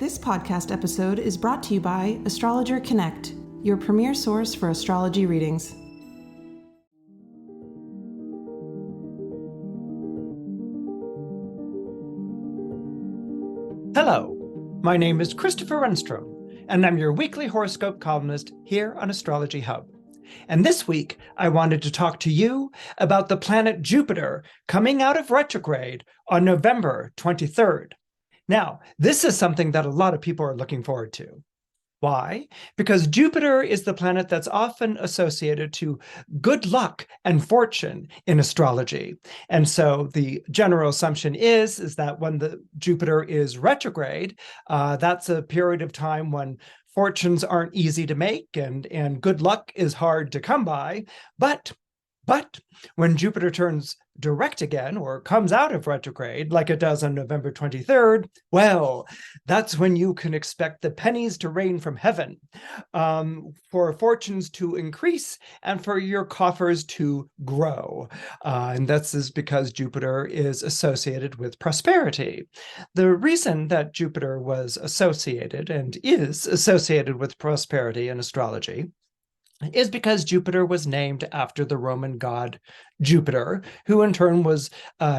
This podcast episode is brought to you by Astrologer Connect, your premier source for astrology readings. Hello, my name is Christopher Renstrom, and I'm your weekly horoscope columnist here on Astrology Hub. And this week, I wanted to talk to you about the planet Jupiter coming out of retrograde on November 23rd. Now, this is something that a lot of people are looking forward to. Why? Because Jupiter is the planet that's often associated to good luck and fortune in astrology. And so the general assumption is that when the Jupiter is retrograde, that's a period of time when fortunes aren't easy to make and good luck is hard to come by. But when Jupiter turns direct again or comes out of retrograde, like it does on November 23rd, well, that's when you can expect the pennies to rain from heaven, for fortunes to increase and for your coffers to grow. And this is because Jupiter is associated with prosperity. The reason that Jupiter was associated and is associated with prosperity in astrology is because Jupiter was named after the Roman god Jupiter, who in turn was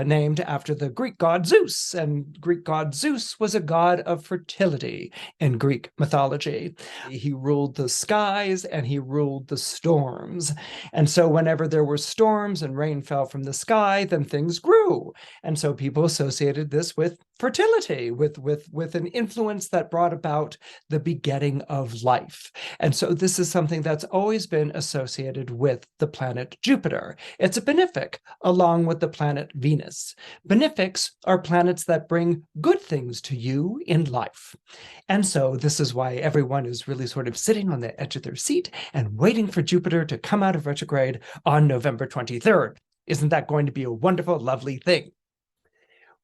named after the Greek god Zeus. And Greek god Zeus was a god of fertility in Greek mythology. He ruled the skies and he ruled the storms. And so whenever there were storms and rain fell from the sky, then things grew. And so people associated this with fertility, with an influence that brought about the begetting of life. And so this is something that's always been associated with the planet Jupiter. It's a benefic, along with the planet Venus. Benefics are planets that bring good things to you in life. And so this is why everyone is really sort of sitting on the edge of their seat and waiting for Jupiter to come out of retrograde on November 23rd. Isn't that going to be a wonderful, lovely thing?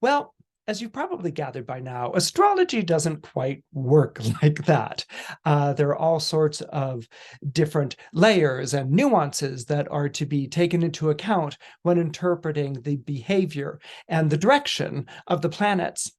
Well, as you probably gathered by now, astrology doesn't quite work like that. There are all sorts of different layers and nuances that are to be taken into account when interpreting the behavior and the direction of the planets.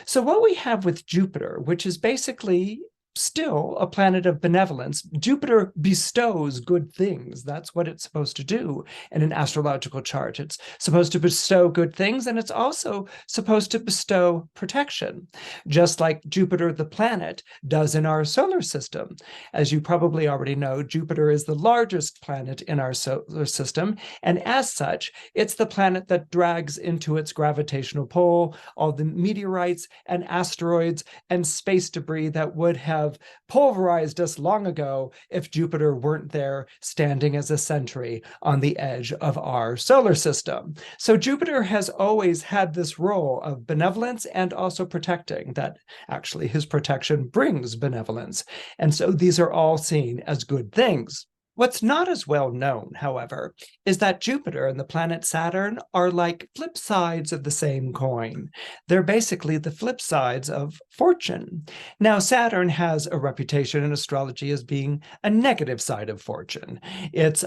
So what we have with Jupiter, which is basically still a planet of benevolence, Jupiter bestows good things. That's what it's supposed to do in an astrological chart. It's supposed to bestow good things, and it's also supposed to bestow protection, just like Jupiter, the planet, does in our solar system. As you probably already know, Jupiter is the largest planet in our solar system, and as such, it's the planet that drags into its gravitational pull all the meteorites and asteroids and space debris that would have pulverized us long ago if Jupiter weren't there standing as a sentry on the edge of our solar system. So Jupiter has always had this role of benevolence and also protecting, that actually his protection brings benevolence. And so these are all seen as good things. What's not as well known, however, is that Jupiter and the planet Saturn are like flip sides of the same coin. They're basically the flip sides of fortune. Now, Saturn has a reputation in astrology as being a negative side of fortune. It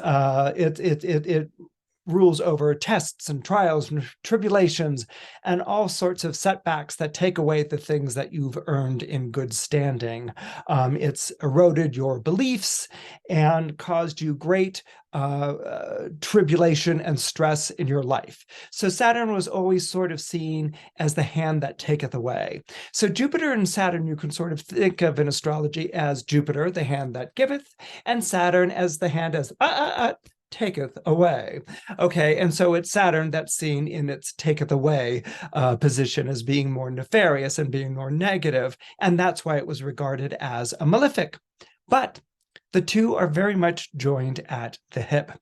rules over tests and trials and tribulations and all sorts of setbacks that take away the things that you've earned in good standing. It's eroded your beliefs and caused you great tribulation and stress in your life. So Saturn was always sort of seen as the hand that taketh away. So Jupiter and Saturn, you can sort of think of in astrology as Jupiter, the hand that giveth, and Saturn as the hand as taketh away. Okay, and so it's Saturn that's seen in its taketh away position as being more nefarious and being more negative, and that's why it was regarded as a malefic. But the two are very much joined at the hip.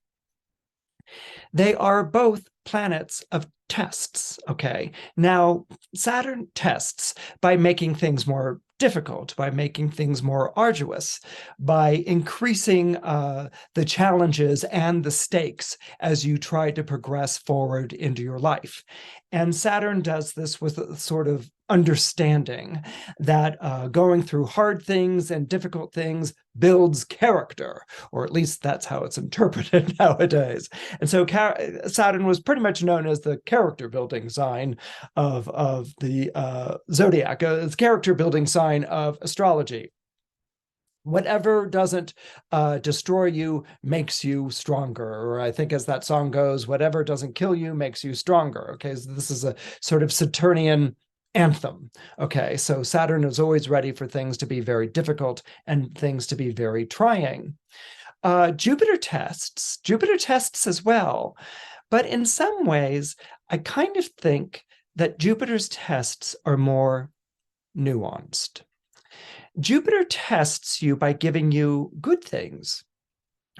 They are both planets of tests, okay? Now, Saturn tests by making things more difficult, by making things more arduous, by increasing the challenges and the stakes as you try to progress forward into your life. And Saturn does this with a sort of understanding that going through hard things and difficult things builds character, or at least that's how it's interpreted nowadays. And so Saturn was pretty much known as the character building sign of the zodiac, a character building sign sign of astrology. Whatever doesn't destroy you makes you stronger. Or I think as that song goes, whatever doesn't kill you makes you stronger. Okay, so this is a sort of Saturnian anthem. Okay, so Saturn is always ready for things to be very difficult and things to be very trying. Jupiter tests as well. But in some ways, I kind of think that Jupiter's tests are more nuanced. Jupiter tests you by giving you good things.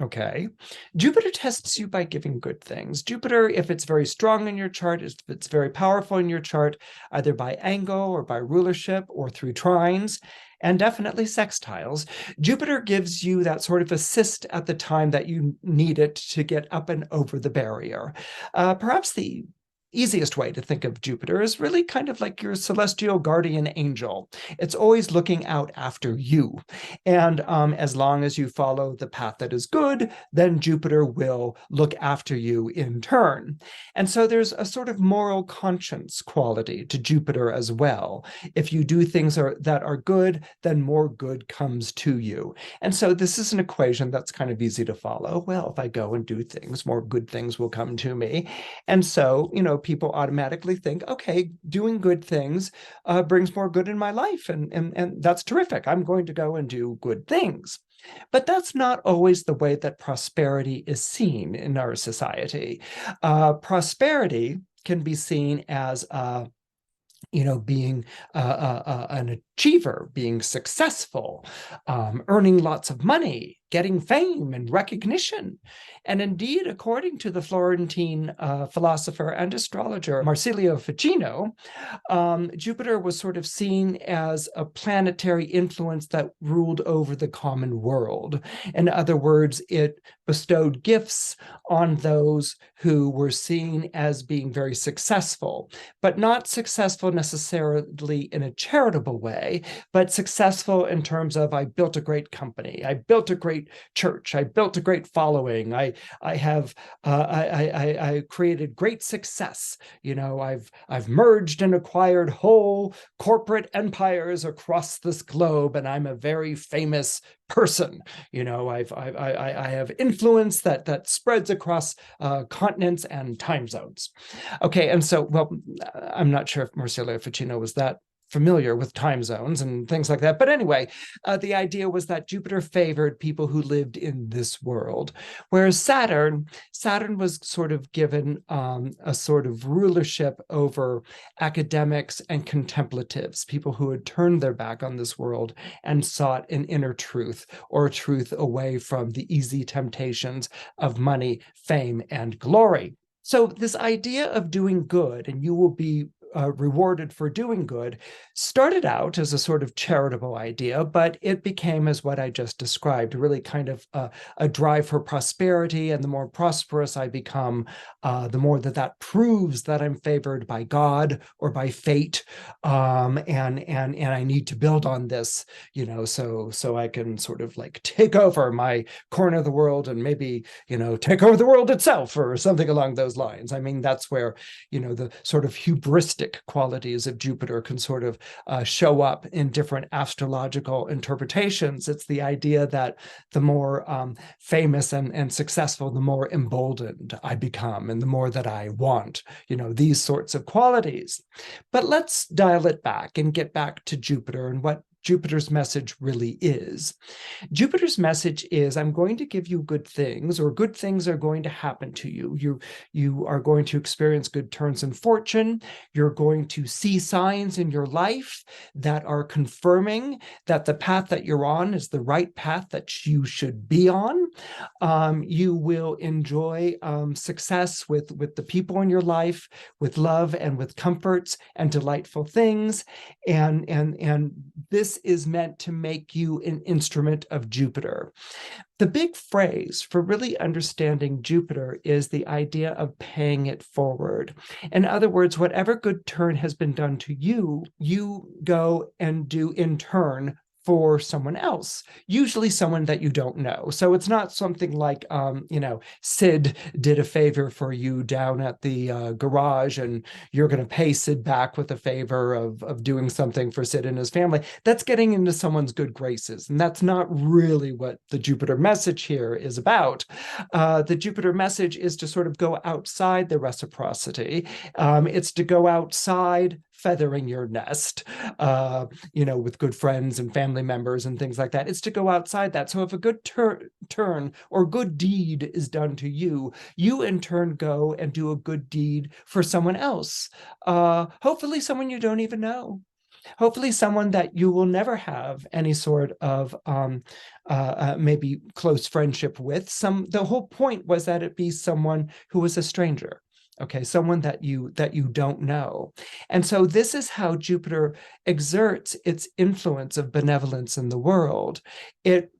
Okay. Jupiter tests you by giving good things. Jupiter, if it's very strong in your chart, if it's very powerful in your chart, either by angle or by rulership or through trines, and definitely sextiles, Jupiter gives you that sort of assist at the time that you need it to get up and over the barrier. Perhaps the easiest way to think of Jupiter is really kind of like your celestial guardian angel. It's always looking out after you. And as long as you follow the path that is good, then Jupiter will look after you in turn. And so there's a sort of moral conscience quality to Jupiter as well. If you do things that are good, then more good comes to you. And so this is an equation that's kind of easy to follow. Well, if I go and do things, more good things will come to me. And so, people automatically think, okay, doing good things brings more good in my life. And that's terrific. I'm going to go and do good things. But that's not always the way that prosperity is seen in our society. Prosperity can be seen as being an achiever, being successful, earning lots of money, getting fame and recognition. And indeed, according to the Florentine philosopher and astrologer Marsilio Ficino, Jupiter was sort of seen as a planetary influence that ruled over the common world. In other words, it bestowed gifts on those who were seen as being very successful, but not successful necessarily in a charitable way, but successful in terms of, I built a great company, I built a great church, I built a great following, I created great success. I've merged and acquired whole corporate empires across this globe, and I'm a very famous person. I have influence that spreads across continents and time zones. Okay, and so, well, I'm not sure if Marsilio Ficino was that familiar with time zones and things like that. But anyway, the idea was that Jupiter favored people who lived in this world, whereas Saturn was sort of given a sort of rulership over academics and contemplatives, people who had turned their back on this world and sought an inner truth, or a truth away from the easy temptations of money, fame, and glory. So this idea of doing good, and you will be rewarded for doing good, started out as a sort of charitable idea, but it became, as what I just described, really kind of a drive for prosperity. And the more prosperous I become, the more that proves that I'm favored by God or by fate, and I need to build on this, so I can sort of like take over my corner of the world and maybe take over the world itself or something along those lines. I mean, that's where the sort of hubristic qualities of Jupiter can sort of show up in different astrological interpretations. It's the idea that the more famous and successful, the more emboldened I become, and the more that I want, these sorts of qualities. But let's dial it back and get back to Jupiter and what Jupiter's message really is. Jupiter's message is, I'm going to give you good things, or good things are going to happen to you. You are going to experience good turns in fortune. You're going to see signs in your life that are confirming that the path that you're on is the right path that you should be on. You will enjoy success with the people in your life, with love and with comforts and delightful things. And this is meant to make you an instrument of Jupiter. The big phrase for really understanding Jupiter is the idea of paying it forward. In other words, whatever good turn has been done to you, you go and do in turn for someone else, usually someone that you don't know. So it's not something like, Sid did a favor for you down at the garage and you're going to pay Sid back with a favor of doing something for Sid and his family. That's getting into someone's good graces. And that's not really what the Jupiter message here is about. The Jupiter message is to sort of go outside the reciprocity. It's to go outside feathering your nest, with good friends and family members and things like that. It's to go outside that. So if a good turn or good deed is done to you, you in turn go and do a good deed for someone else. Hopefully someone you don't even know. Hopefully someone that you will never have any sort of maybe close friendship with. The whole point was that it be someone who was a stranger. Okay, someone that you don't know. And so this is how Jupiter exerts its influence of benevolence in the world. It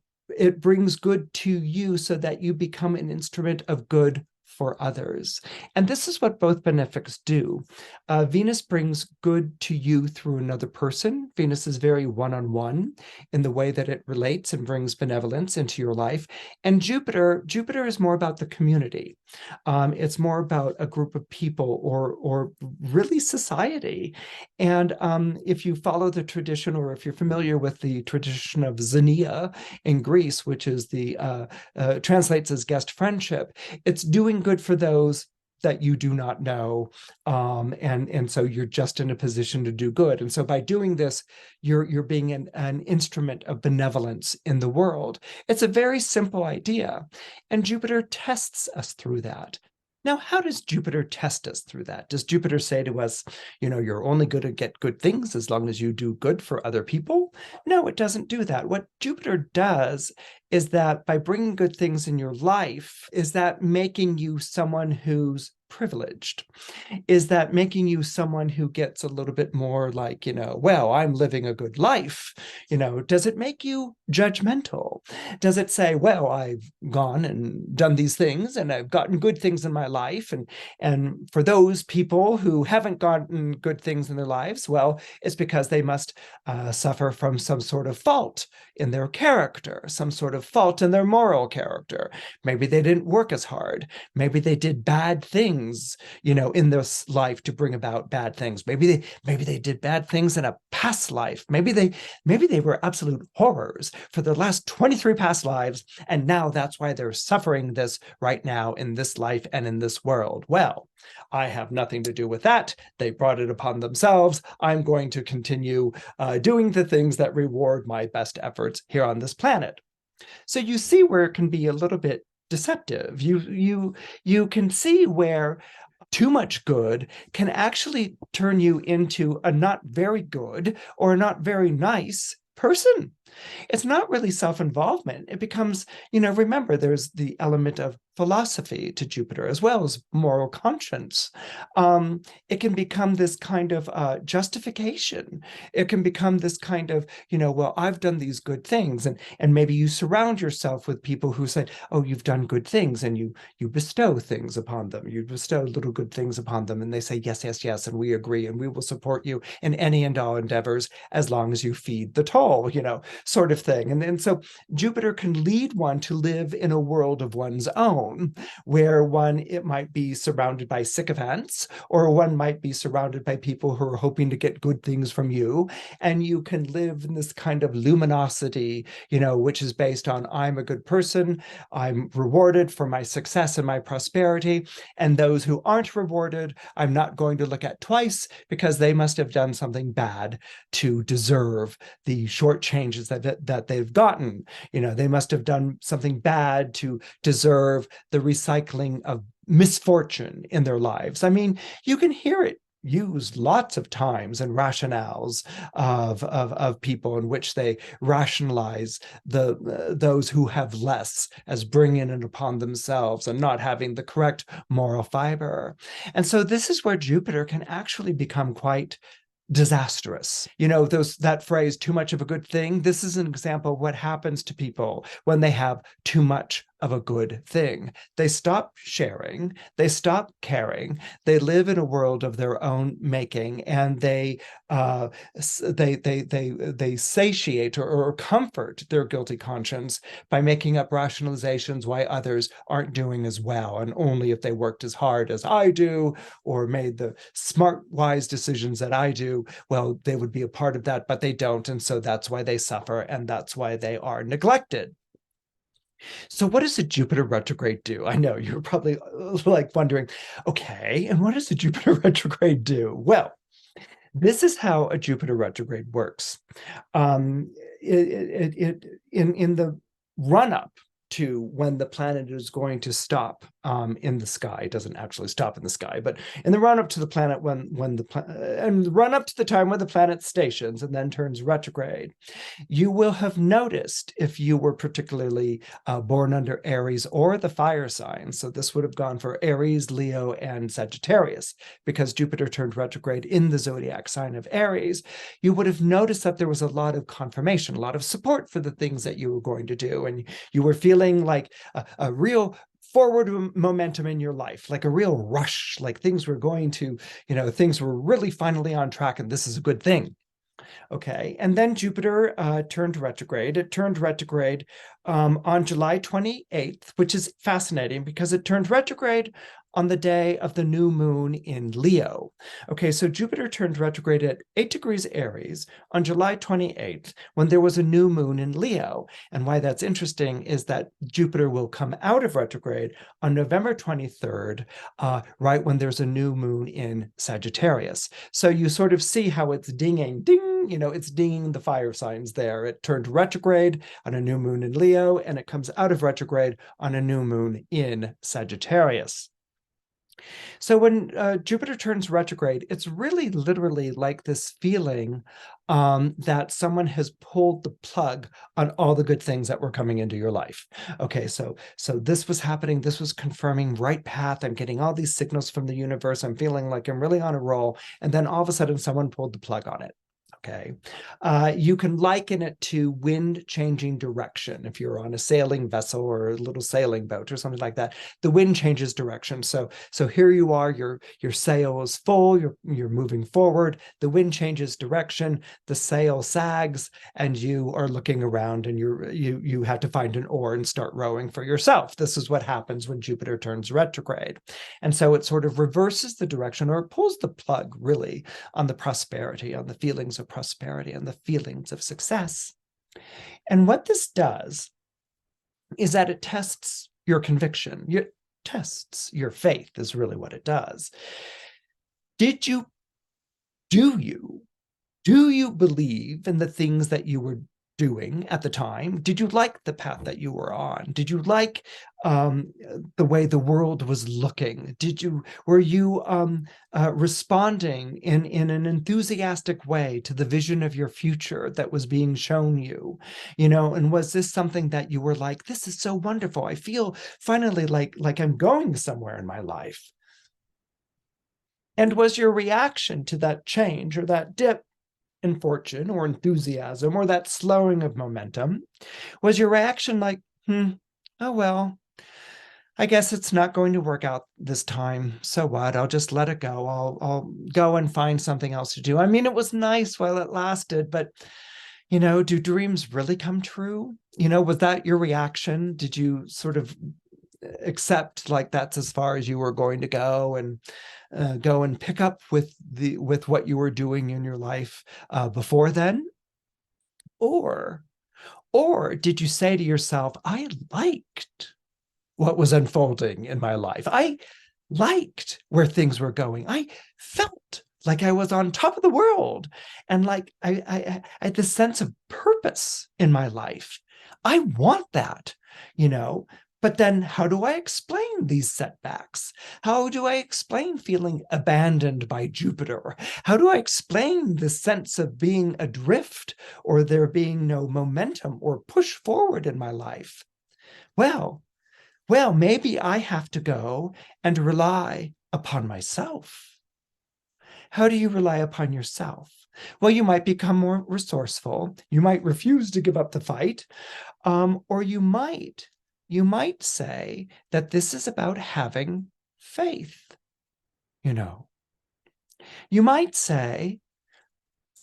brings good to you so that you become an instrument of good for others. And this is what both benefics do. Venus brings good to you through another person. Venus is very one-on-one in the way that it relates and brings benevolence into your life. And Jupiter is more about the community. It's more about a group of people or really society. And if you follow the tradition, or if you're familiar with the tradition of Xenia in Greece, which is translates as guest friendship, it's doing good for those that you do not know, and so you're just in a position to do good. And so by doing this, you're being an instrument of benevolence in the world. It's a very simple idea, and Jupiter tests us through that. Now, how does Jupiter test us through that? Does Jupiter say to us, you're only going to get good things as long as you do good for other people? No, it doesn't do that. What Jupiter does is that by bringing good things in your life, is that making you someone who's privileged? Is that making you someone who gets a little bit more like, well, I'm living a good life? Does it make you judgmental? Does it say, well, I've gone and done these things and I've gotten good things in my life, and for those people who haven't gotten good things in their lives, well, it's because they must suffer from some sort of fault in their character, some sort of fault in their moral character. Maybe they didn't work as hard. Maybe they did bad things, in this life to bring about bad things. Maybe they did bad things in a past life. Maybe they were absolute horrors for the last 23 past lives, and now that's why they're suffering this right now in this life and in this world. Well, I have nothing to do with that. They brought it upon themselves. I'm going to continue doing the things that reward my best efforts here on this planet. So you see where it can be a little bit deceptive. You can see where too much good can actually turn you into a not very good or not very nice person. It's not really self-involvement. It becomes, remember, there's the element of philosophy to Jupiter as well as moral conscience. It can become this kind of justification. It can become this kind of, well, I've done these good things. And maybe you surround yourself with people who say, oh, you've done good things, and you bestow things upon them. You bestow little good things upon them. And they say, yes, yes, yes. And we agree. And we will support you in any and all endeavors as long as you feed the toll, sort of thing. And so Jupiter can lead one to live in a world of one's own, where it might be surrounded by sycophants, or one might be surrounded by people who are hoping to get good things from you. And you can live in this kind of luminosity, which is based on, I'm a good person, I'm rewarded for my success and my prosperity. And those who aren't rewarded, I'm not going to look at twice, because they must have done something bad to deserve the short changes that they've gotten. They must have done something bad to deserve the recycling of misfortune in their lives. I mean, you can hear it used lots of times in rationales of people in which they rationalize those who have less as bringing it upon themselves and not having the correct moral fiber. And so this is where Jupiter can actually become quite disastrous. That phrase, too much of a good thing, this is an example of what happens to people when they have too much of a good thing. They stop sharing, they stop caring, they live in a world of their own making, and they satiate or comfort their guilty conscience by making up rationalizations why others aren't doing as well, and only if they worked as hard as I do or made the smart, wise decisions that I do, well, they would be a part of that, but they don't, and so that's why they suffer, and that's why they are neglected. So what does a Jupiter retrograde do? I know you're probably like wondering, okay, and what does a Jupiter retrograde do? Well, this is how a Jupiter retrograde works. In the run-up to when the planet is going to stop in the sky. It doesn't actually stop in the sky, but in the run-up to the planet, and run up to the time when the planet stations and then turns retrograde, you will have noticed, if you were particularly born under Aries or the fire signs, so this would have gone for Aries, Leo, and Sagittarius, because Jupiter turned retrograde in the zodiac sign of Aries, you would have noticed that there was a lot of confirmation, a lot of support for the things that you were going to do, and you were feeling like a real forward momentum in your life, like a real rush, like things were going to, things were really finally on track, and this is a good thing. Okay, and then Jupiter turned retrograde. It turned retrograde on July 28th, which is fascinating because it turned retrograde on the day of the new moon in Leo. Okay, so Jupiter turned retrograde at 8 degrees Aries on July 28th when there was a new moon in Leo. And why that's interesting is that Jupiter will come out of retrograde on November 23rd, right when there's a new moon in Sagittarius. So you sort of see how it's dinging, ding, it's dinging the fire signs there. It turned retrograde on a new moon in Leo, and it comes out of retrograde on a new moon in Sagittarius. So when Jupiter turns retrograde, it's really literally like this feeling that someone has pulled the plug on all the good things that were coming into your life. Okay, so this was happening. This was confirming right path. I'm getting all these signals from the universe. I'm feeling like I'm really on a roll. And then all of a sudden, someone pulled the plug on it. Okay. You can liken it to wind changing direction. If you're on a sailing vessel or a little sailing boat or something like that, the wind changes direction. So here you are, your sail is full, you're moving forward, the wind changes direction, the sail sags, and you are looking around, and you have to find an oar and start rowing for yourself. This is what happens when Jupiter turns retrograde. And so it sort of reverses the direction, or it pulls the plug really on the prosperity, on the feelings of prosperity and the feelings of success. And what this does is that it tests your conviction. It tests your faith is really what it does. Do you believe in the things that you were doing at the time? Did you like the path that you were on? Did you like the way the world was looking? Were you responding in an enthusiastic way to the vision of your future that was being shown you? And was this something that you were like, this is so wonderful, I feel finally like I'm going somewhere in my life? And was your reaction to that change or that dip in fortune or enthusiasm or that slowing of momentum, was your reaction like, oh, well, I guess it's not going to work out this time. So what? I'll just let it go. I'll go and find something else to do. I mean, it was nice while it lasted, but, do dreams really come true? Was that your reaction? Did you sort of accept like that's as far as you were going to go and go and pick up with what you were doing in your life before then? Or did you say to yourself, I liked what was unfolding in my life. I liked where things were going. I felt like I was on top of the world, and like I had this sense of purpose in my life. I want that, But then how do I explain these setbacks? How do I explain feeling abandoned by Jupiter? How do I explain the sense of being adrift or there being no momentum or push forward in my life? Well, maybe I have to go and rely upon myself. How do you rely upon yourself? Well, you might become more resourceful. You might refuse to give up the fight, or you might you might say that this is about having faith. You might say,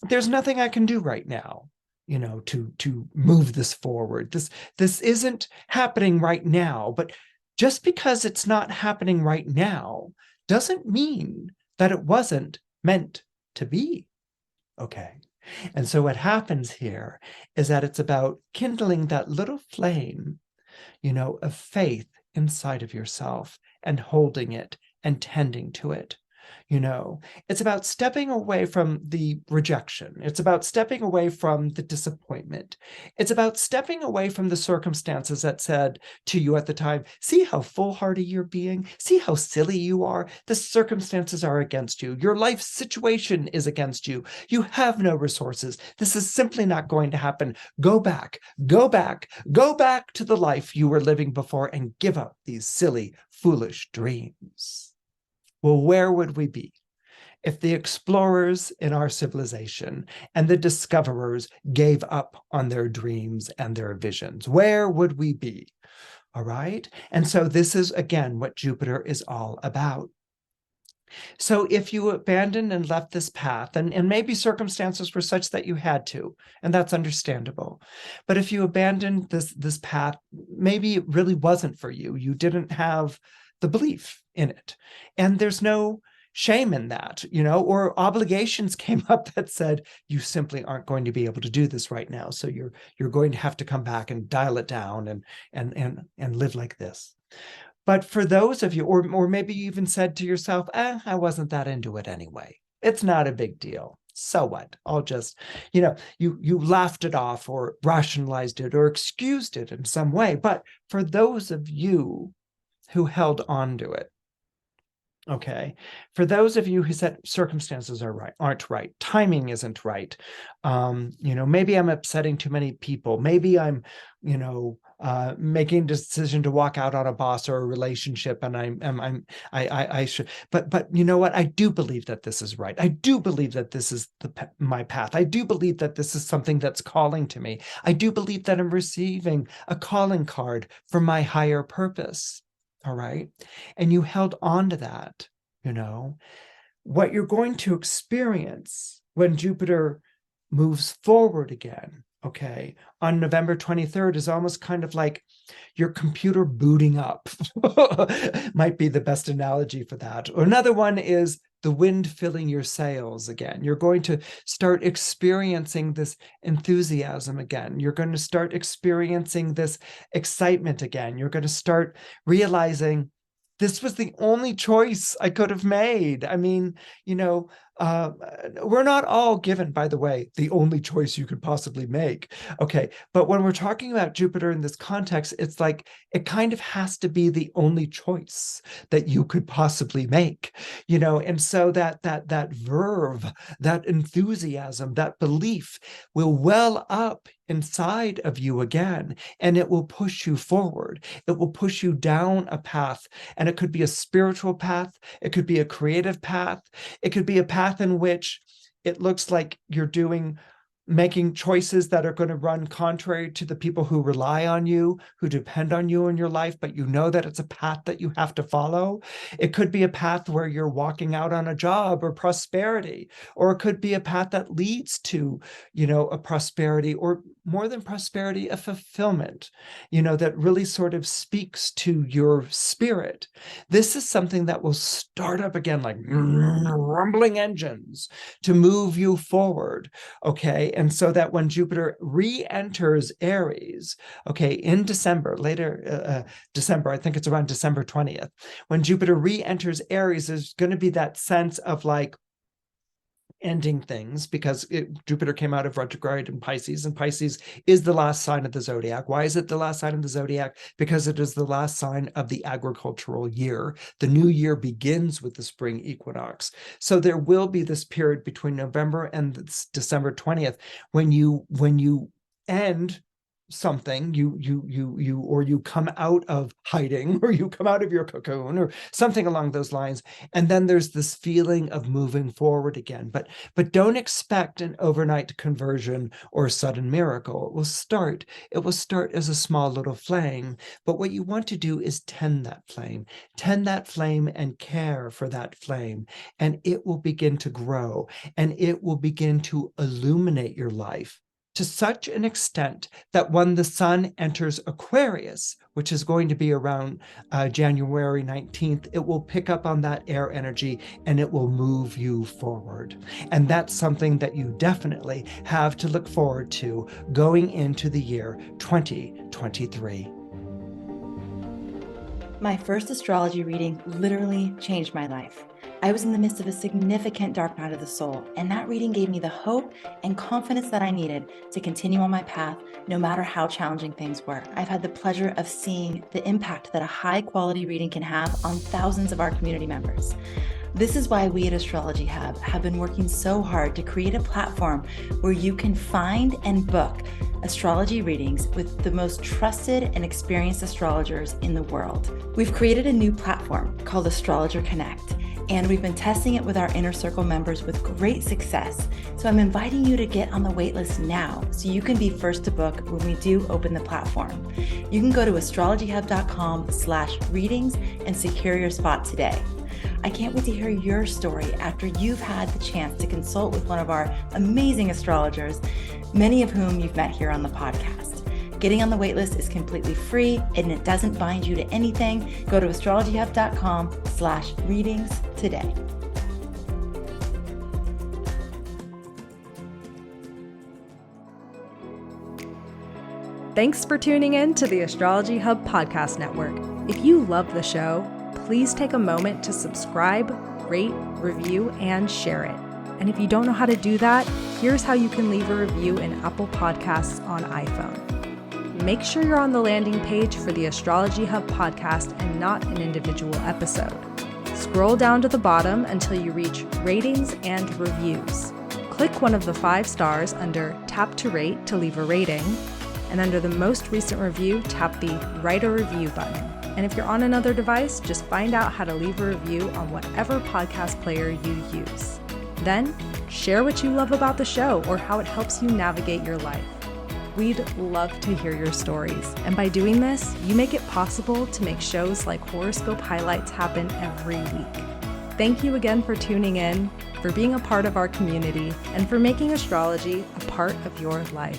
there's nothing I can do right now, to move this forward. This isn't happening right now, but just because it's not happening right now doesn't mean that it wasn't meant to be. Okay. And so what happens here is that it's about kindling that little flame, of faith inside of yourself and holding it and tending to it. It's about stepping away from the rejection. It's about stepping away from the disappointment. It's about stepping away from the circumstances that said to you at the time, see how foolhardy you're being? See how silly you are? The circumstances are against you. Your life situation is against you. You have no resources. This is simply not going to happen. Go back, go back, go back to the life you were living before and give up these silly, foolish dreams. Well, where would we be if the explorers in our civilization and the discoverers gave up on their dreams and their visions? Where would we be? All right. And so this is, again, what Jupiter is all about. So if you abandoned and left this path, and maybe circumstances were such that you had to, and that's understandable. But if you abandoned this path, maybe it really wasn't for you. You didn't have the belief in it. And there's no shame in that, or obligations came up that said, you simply aren't going to be able to do this right now. So you're going to have to come back and dial it down and live like this. But for those of you, or maybe you even said to yourself, I wasn't that into it anyway. It's not a big deal. So what? I'll just, you laughed it off or rationalized it or excused it in some way. But for those of you who held on to it, okay, for those of you who said circumstances aren't right, timing isn't right, maybe I'm upsetting too many people, maybe I'm, making a decision to walk out on a boss or a relationship, and I should, but you know what? I do believe that this is right. I do believe that this is my path. I do believe that this is something that's calling to me. I do believe that I'm receiving a calling card for my higher purpose. All right. And you held on to that, what you're going to experience when Jupiter moves forward again, okay, on November 23rd is almost kind of like your computer booting up. Might be the best analogy for that. Or another one is the wind filling your sails again. You're going to start experiencing this enthusiasm again. You're going to start experiencing this excitement again. You're going to start realizing this was the only choice I could have made. I mean, we're not all given, by the way, the only choice you could possibly make. Okay. But when we're talking about Jupiter in this context, it's like it kind of has to be the only choice that you could possibly make, and so that verve, that enthusiasm, that belief will well up inside of you again, and it will push you forward. It will push you down a path, and it could be a spiritual path. It could be a creative path. It could be a path in which it looks like you're making choices that are going to run contrary to the people who rely on you, who depend on you in your life, but you know that it's a path that you have to follow. It could be a path where you're walking out on a job or prosperity, or it could be a path that leads to, a prosperity, or more than prosperity, a fulfillment, that really sort of speaks to your spirit. This is something that will start up again like rumbling engines to move you forward. Okay. And so that when Jupiter re-enters Aries, okay, in December, December, I think it's around December 20th, when Jupiter re-enters Aries, there's going to be that sense of like ending things, because Jupiter came out of retrograde in Pisces, and Pisces is the last sign of the zodiac. Why is it the last sign of the zodiac? Because it is the last sign of the agricultural year. The new year begins with the spring equinox. So there will be this period between November and December 20th when you end something, you come out of hiding, or you come out of your cocoon, or something along those lines, and then there's this feeling of moving forward again. But don't expect an overnight conversion or sudden miracle. It will start as a small little flame, but what you want to do is tend that flame and care for that flame, and it will begin to grow, and it will begin to illuminate your life to such an extent that when the sun enters Aquarius, which is going to be around January 19th, it will pick up on that air energy and it will move you forward. And that's something that you definitely have to look forward to going into the year 2023. My first astrology reading literally changed my life. I was in the midst of a significant dark night of the soul, and that reading gave me the hope and confidence that I needed to continue on my path, no matter how challenging things were. I've had the pleasure of seeing the impact that a high-quality reading can have on thousands of our community members. This is why we at Astrology Hub have been working so hard to create a platform where you can find and book astrology readings with the most trusted and experienced astrologers in the world. We've created a new platform called Astrologer Connect, and we've been testing it with our inner circle members with great success. So I'm inviting you to get on the waitlist now so you can be first to book when we do open the platform. You can go to astrologyhub.com/readings and secure your spot today. I can't wait to hear your story after you've had the chance to consult with one of our amazing astrologers, many of whom you've met here on the podcast. Getting on the waitlist is completely free and it doesn't bind you to anything. Go to astrologyhub.com/readings today. Thanks for tuning in to the Astrology Hub Podcast Network. If you love the show, please take a moment to subscribe, rate, review, and share it. And if you don't know how to do that, here's how you can leave a review in Apple Podcasts on iPhone. Make sure you're on the landing page for the Astrology Hub podcast and not an individual episode. Scroll down to the bottom until you reach Ratings and Reviews. Click one of the 5 stars under Tap to Rate to leave a rating, and under the most recent review, tap the Write a Review button. And if you're on another device, just find out how to leave a review on whatever podcast player you use. Then, share what you love about the show or how it helps you navigate your life. We'd love to hear your stories, and by doing this, you make it possible to make shows like Horoscope Highlights happen every week. Thank you again for tuning in, for being a part of our community, and for making astrology a part of your life.